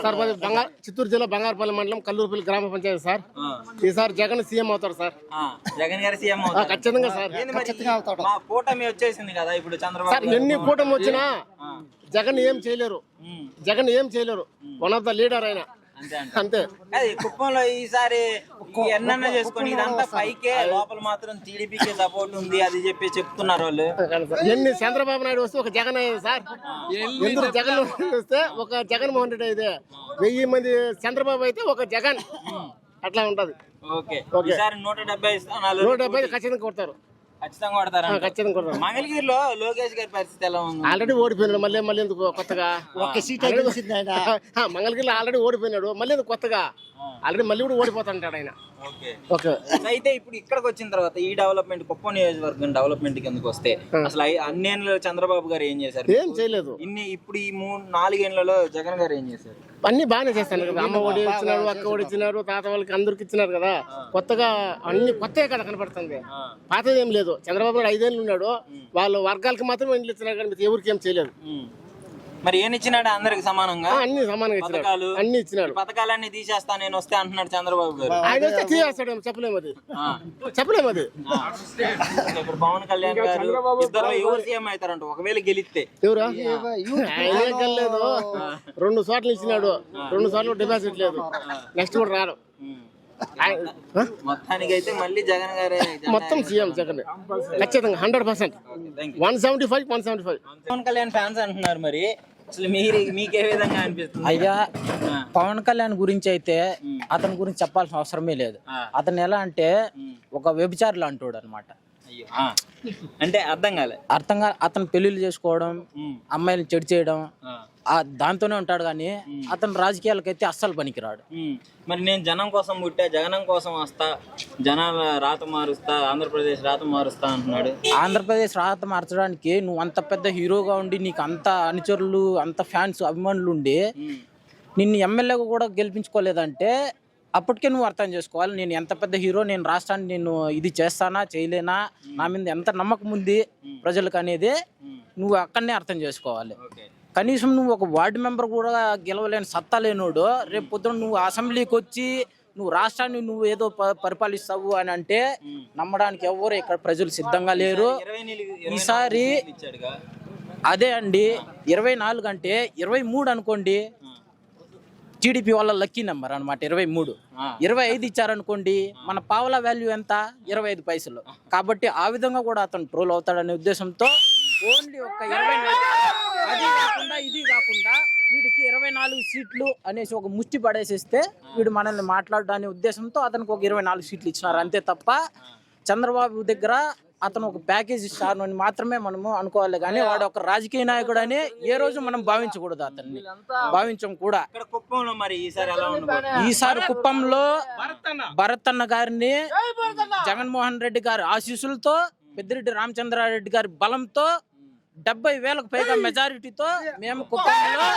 Sir మాది చిత్తూరు జిల్లా బంగారపల్లి మండలం కల్లూరుపల్లి గ్రామ పంచాయతీ సార్. ఈసారి జగన్ సీఎం అవుతారు సార్. జగన్ గారు సీఎం అవుతారు ఖచ్చితంగా సార్. మా కూటమి వచ్చేసింది కదా ఇప్పుడు చంద్రబాబు సార్. ఎన్ని కూటమి వచ్చినా జగన్ ఏం చేయలేరు. వన్ ఆఫ్ ద లీడర్ అయినా అంతే. కుప్పంలో ఈసారి ఎన్న చేసుకుని ఇదంతా పైకే, లోపల మాత్రం టీడీపీకి సపోర్ట్ ఉంది అది చెప్తున్నారు వాళ్ళు. ఎన్ని చంద్రబాబు నాయుడు వస్తే ఒక జగన్ అయ్యేది సార్. ఎందుకు జగన్ వస్తే ఒక జగన్మోహన్ రెడ్డి అయితే 1000 మంది చంద్రబాబు అయితే ఒక జగన్ అట్లా ఉంటది. ఓకే 170 స్థానాలు 170 ఖచ్చితంగా కొడతారు. ఖచ్చితంగా కొడతారు. మంగళగిరిలో లోకేష్ గారి పరిస్థితి ఎలా ఉంది? ఆల్రెడీ ఓడిపోయినాడు, మళ్ళీ ఎందుకు కొత్తగా ఒక సీట్ మంగళగిరిలో ఆల్రెడీ ఓడిపోయినాడు, మళ్ళీ ఎందుకు కొత్తగా ఆల్రెడీ మళ్ళీ కూడా ఓడిపోతాంటాడు ఆయన. అయితే ఇప్పుడు ఇక్కడికి వచ్చిన తర్వాత ఈ డెవలప్మెంట్, కుప్పం నియోజకవర్గం డెవలప్మెంట్ కిందకి వస్తే అసలు అన్నేళ్ళలో చంద్రబాబు గారు ఏం చేశారు? ఏం చేయలేదు. ఇప్పుడు ఈ 3-4 ఏళ్లలో జగన్ గారు ఏం చేశారు? అన్ని బాగానే చేస్తాను కదా. అమ్మ ఒడి ఇచ్చినారు, అక్క ఒడి ఇచ్చినారు, తాత వాళ్ళకి అందరికి ఇచ్చినారు కదా. కొత్తగా అన్ని కొత్తగా కదా కనపడుతుంది, పాతది ఏం లేదు. చంద్రబాబు నాయుడు 5 ఏళ్ళు ఉన్నాడు, వాళ్ళ వర్గాలకు మాత్రం ఇండ్లు ఇచ్చినారు కానీ ఎవరికి ఏం చేయలేదు. మరి ఏం ఇచ్చినాడు? అందరికి సమానంగా అన్ని సమానంగా ఇచ్చినాడు, అన్ని ఇచ్చినాడు. పథకాలన్నీ తీసేస్తా నేను వస్తే అంటున్నాడు చంద్రబాబు గారు. ఆయన వస్తే తీసేస్తాడు, చెప్పలేము అది. ఇప్పుడు పవన్ కళ్యాణ్ గారు ఇద్దరు ఎవరు సీఎం అవుతారంట ఒకవేళ గెలిస్తే? ఎవరు? ఆయనే గెలలేదు. 2 చోట్ల ఇచ్చినాడు, 2 చోట్ల డిపాజిట్ లేదు, నెక్స్ట్ కూడా రాడు. మొత్తానికి అయితే మళ్ళీ జగన్ గారే మొత్తం సీఎం జగన్ ఖచ్చితంగా 100%. 175. పవన్ కళ్యాణ్ ఫ్యాన్స్ అంటున్నారు, మరి అసలు మీకే విధంగా అనిపిస్తుంది? అయ్యా, పవన్ కళ్యాణ్ గురించి అయితే అతని గురించి చెప్పాల్సిన అవసరమే లేదు. అతను ఎలా అంటే ఒక వ్యభిచారులు అంటాడు అనమాట. అంటే అర్థం కాలే. అతను పెళ్లిళ్ళు చేసుకోవడం, అమ్మాయిలను చెడు చేయడం, దాంతోనే ఉంటాడు కానీ అతను రాజకీయాలకైతే అస్సలు పనికిరాడు. మరి నేను జనం కోసం పుట్టా, జగనం కోసం వస్తా, జనాల రాత మారుస్తా, ఆంధ్రప్రదేశ్ రాత మారుస్తా అంటున్నాడు. ఆంధ్రప్రదేశ్ రాత మార్చడానికి నువ్వు అంత పెద్ద హీరోగా ఉండి, నీకు అంత అనుచరులు, అంత ఫ్యాన్స్, అభిమానులు ఉండి నిన్ను ఎమ్మెల్యేగా కూడా గెలిపించుకోలేదంటే అప్పటికే నువ్వు అర్థం చేసుకోవాలి నేను ఎంత పెద్ద హీరో, నేను రాష్ట్రాన్ని నేను ఇది చేస్తానా చేయలేనా, నా మీద ఎంత నమ్మకం ఉంది ప్రజలకు అనేది నువ్వు అక్కడనే అర్థం చేసుకోవాలి. కనీసం నువ్వు ఒక వార్డు మెంబర్ కూడా గెలవలేని సత్తా లేనోడు రేపు పొద్దున నువ్వు అసెంబ్లీకి వచ్చి నువ్వు రాష్ట్రాన్ని నువ్వు ఏదో పరిపాలిస్తావు అని అంటే నమ్మడానికి ఎవరు ఇక్కడ ప్రజలు సిద్ధంగా లేరు. ఈసారి అదే అండి, 24 అంటే 23 అనుకోండి, టీడీపీ వాళ్ళ లక్కీ నెంబర్ అనమాట 23. 25 ఇచ్చారనుకోండి, మన పావలా వాల్యూ ఎంత? 25 పైసలు. కాబట్టి ఆ విధంగా కూడా అతను ట్రోల్ అవుతాడనే ఉద్దేశంతో ఓన్లీ ఒక 24, అది కాకుండా ఇది కాకుండా వీడికి 24 సీట్లు అనేసి ఒక ముష్టి పడేసేస్తే వీడు మనల్ని మాట్లాడడానే ఉద్దేశంతో అతనికి ఒక 24 సీట్లు ఇచ్చినారు అంతే తప్ప చంద్రబాబు దగ్గర అతను ఒక ప్యాకేజ్ ఇచ్చారు అని మాత్రమే మనము అనుకోవాలి కానీ వాడు ఒక రాజకీయ నాయకుడు అని ఏ రోజు మనం భావించకూడదు, అతన్ని భావించం కూడా. ఈసారి కుప్పంలో భరత్ అన్న గారిని జగన్మోహన్ రెడ్డి గారి ఆశీస్సులతో, పెద్దిరెడ్డి రామచంద్రారెడ్డి గారి బలంతో 70,000కు పైగా మెజారిటీతో మేము కుప్పంలో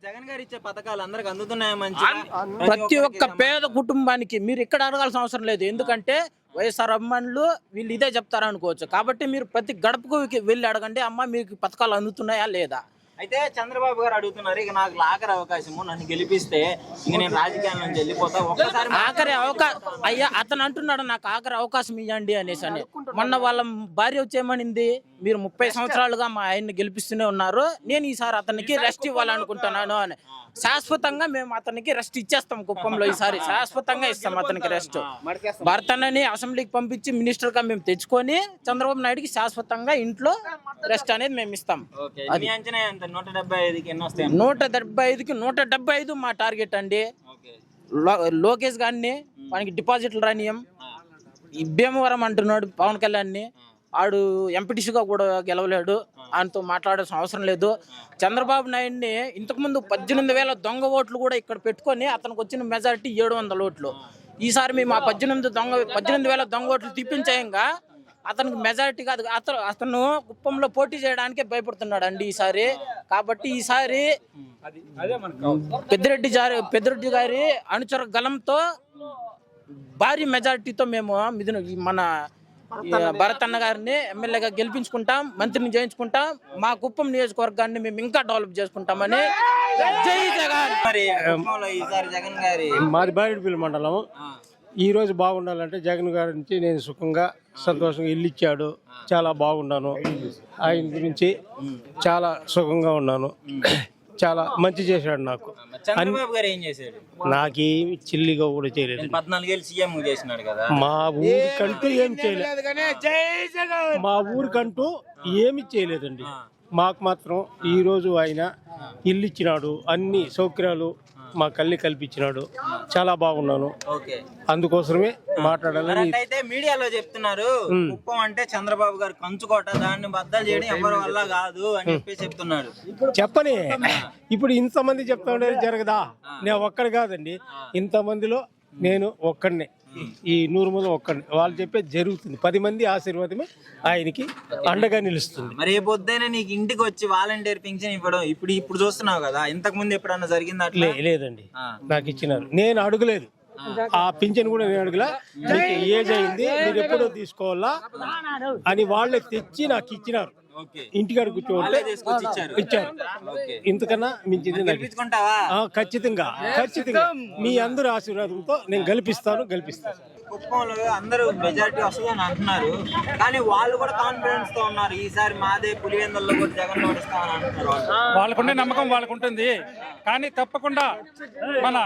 జగన్ గారు ఇచ్చే పథకాలు అందరికి అందుతున్నాయి మంచి. ప్రతి ఒక్క పేద కుటుంబానికి మీరు ఇక్కడ అడగాల్సిన అవసరం లేదు, ఎందుకంటే వైఎస్ఆర్ అభిమానులు వీళ్ళు ఇదే చెప్తారనుకోవచ్చు. కాబట్టి మీరు ప్రతి గడపకు వెళ్ళి అడగండి, అమ్మ మీకు పథకాలు అందుతున్నాయా లేదా. అయితే చంద్రబాబు గారు అడుగుతున్నారు, ఇక నాకు ఆఖరి అవకాశము, నన్ను గెలిపిస్తే ఇంక నేను రాజకీయాల నుంచి వెళ్ళిపోతా, ఒక్కసారి ఆఖరి అవకాశం. అయ్యా, అతను అంటున్నాడు నాకు ఆఖరి అవకాశం ఇవ్వండి అనేసి అని. మొన్న వాళ్ళ భార్య వచ్చేమనింది, మీరు 30 సంవత్సరాలుగా మా ఆయన్ని గెలిపిస్తూనే ఉన్నారు, నేను ఈసారి అతనికి రెస్ట్ ఇవ్వాలనుకుంటున్నాను అని. శాశ్వతంగా మేము అతనికి రెస్ట్ ఇచ్చేస్తాం కుప్పంలో, ఈసారి శాశ్వతంగా ఇస్తాం అతనికి రెస్ట్. భర్తనని అసెంబ్లీకి పంపించి మినిస్టర్ గా మేము తెచ్చుకొని చంద్రబాబు నాయుడుకి శాశ్వతంగా ఇంట్లో రెస్ట్ అనేది మేము ఇస్తాం. 175కి 175 మా టార్గెట్ అండి. లోకేష్ గారిని మనకి డిపాజిట్లు రానియం, భీమవరం అంటున్నాడు పవన్ కళ్యాణ్ని, ఆడు ఎంపీటీసీగా కూడా గెలవలేడు, ఆయనతో మాట్లాడాల్సిన అవసరం లేదు. చంద్రబాబు నాయుడిని ఇంతకుముందు 18,000 దొంగ ఓట్లు కూడా ఇక్కడ పెట్టుకొని అతనికి వచ్చిన మెజారిటీ 700 ఓట్లు. ఈసారి మేము ఆ 18,000 దొంగ ఓట్లు తిప్పించేయంగా అతనికి మెజారిటీ కాదు, అతను కుప్పంలో పోటీ చేయడానికే భయపడుతున్నాడు అండి ఈసారి. కాబట్టి ఈసారి పెద్దిరెడ్డి గారి అనుచర గలంతో భారీ మెజారిటీతో మేము మన భరత్ అన్న గారిని ఎమ్మెల్యేగా గెలిపించుకుంటాం, మంత్రిని చేయించుకుంటాం, మా కుప్పం నియోజకవర్గాన్ని మేము ఇంకా డెవలప్ చేసుకుంటామని. జై జగన్. మరి కుప్పంలో ఈసారి జగన్ గారి మాది బారెడ్డిపల్లి మండలం. ఈ రోజు బాగుండాలంటే జగన్ గారి నుంచి నేను సుఖంగా సంతోషంగా ఇల్లు ఇచ్చాడు, చాలా బాగున్నాను. ఆయన గురించి చాలా సుఖంగా ఉన్నాను. చాలా మంచి చేశాడు నాకు. చంద్రబాబు గారు ఏం చేశాడు? నాకేమి చిల్లిగా కూడా చేయలేదు. 14 ఏళ్ళు సీఎం చేసినాడు కదా. మా ఊరికంటూ ఏమి చేయలేదు. మా ఊరికంటూ ఏమి చేయలేదండి. మాకు మాత్రం ఈ రోజు ఆయన ఇల్లు ఇచ్చినాడు, అన్ని సౌకర్యాలు మా కళ్ళి కల్పించినాడు. చాలా బాగున్నాను. అందుకోసమే మాట్లాడాలని. అయితే మీడియాలో చెప్తున్నారు కుప్పం అంటే చంద్రబాబు గారు కంచుకోట, దాన్ని బద్దలు చేయడం ఎవరి వల్ల కాదు అని చెప్పి చెప్తున్నారు. చెప్పని ఇప్పుడు ఇంతమంది చెప్తా ఉండేది జరగదా? నేను ఒక్కడు కాదండి, ఇంతమందిలో నేను ఒక్కడినే. ఈ 100 మంది ఒక్కడిని. వాళ్ళు చెప్పేది జరుగుతుంది. 10 మంది ఆశీర్వాదమే ఆయనకి అండగా నిలుస్తుంది. మరి ఏ పొద్దుైనా నీకు ఇంటికి వచ్చి వాలంటీర్ పింఛన్ ఇవ్వడం ఇప్పుడు చూస్తున్నావు కదా, ఇంతకు ముందు ఎప్పుడన్నా జరిగింది అట్లా? లేదండి, నాకు ఇచ్చినారు. నేను అడగలేదు. ఆ పింఛన్ కూడా నేను అడగలా. మీకు ఏజ్ అయింది, మీరు ఎప్పుడో తీసుకోవాలా అని వాళ్ళే తెచ్చి నాకు ఇచ్చినారు. ఇంటికాడ కూర్చోంటే ఇచ్చారు. ఇంతకన్నా మించింది ఖచ్చితంగా మీ అందరూ ఆశీర్వాదంతో నేను గెలిపిస్తాను. కుప్పంలో అందరూ మెజారిటీ వస్తుందని అంటున్నారు, కానీ వాళ్ళు కూడా కాన్ఫిడెన్స్ తో ఉన్నారు. ఈసారి మాదే పులివెందుల్లో కూడా జగన్ ఓడిస్తామని అంటున్నారు. వాళ్ళకుండే నమ్మకం వాళ్ళకుంటుంది, కానీ తప్పకుండా మన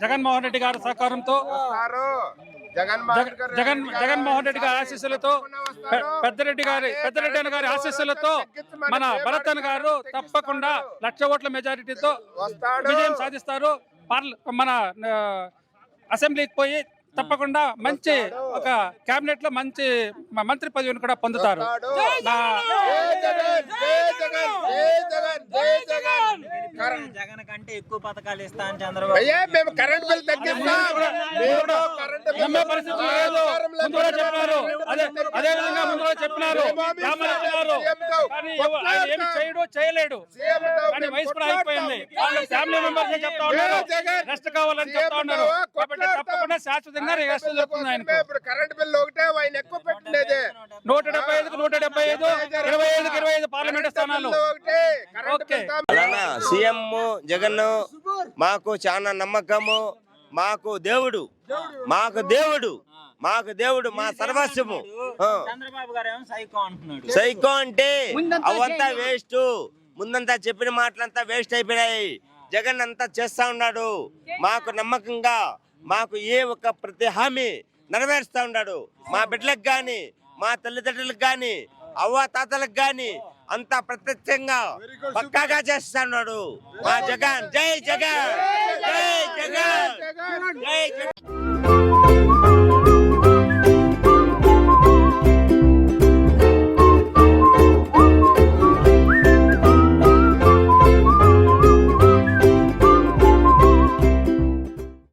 జగన్మోహన్ రెడ్డి గారి సహకారంతో, జగన్మోహన్ రెడ్డి గారి ఆశీస్సులతో, పెద్దరెడ్డి అన్న గారి ఆశీస్సులతో మన భరత్ అన్న గారు తప్పకుండా 1,00,000 ఓట్ల మెజారిటీతో విజయం సాధిస్తారు. మన అసెంబ్లీకి పోయి తప్పకుండా మంచి ఒక కేబినెట్ లో మంచి మంత్రి పదవిని కూడా పొందుతారు. జగన్ కంటే ఎక్కువ పథకాలు ఇస్తా అని చంద్రబాబు అదే విధంగా ముందుగా చెప్పినారు. ఏమి చేయడు, చేయలేడు, కానీ వయసు కూడా అయిపోయింది. వాళ్ళు ఫ్యామిలీ మెంబర్స్ చెప్తా ఉన్నారు రెస్ట్ కావాలని చెప్తా ఉన్నారు. కాబట్టి తప్పకుండా శాశ్వతంగా రెస్ట్ జరుగుతుంది. ఆయనకు 175కు 175, 25కు 25 పార్లమెంట్ స్థానాలు. సీఎం జగన్ మాకు చాలా నమ్మకము. మాకు దేవుడు మా సర్వస్వము. చంద్రబాబు గారు ఏమో సైకో అంటున్నాడు. సైకో అంటే అవంతా వేస్ట్. ముందంతా చెప్పిన మాటలంతా వేస్ట్ అయిపోయినాయి. జగన్ అంతా చేస్తా ఉన్నాడు. మాకు నమ్మకంగా మాకు ఏ ఒక్క ప్రతి హామీ నెరవేరుస్తా ఉన్నాడు. మా బిడ్డలకు గాని, మా తల్లిదండ్రులకు గాని, అవ్వ తాతలకు గాని అంతా ప్రత్యక్షంగా పక్కాగా చేస్తున్నాడు మా జగన్. జై జగన్, జై జగన్, జై జగన్.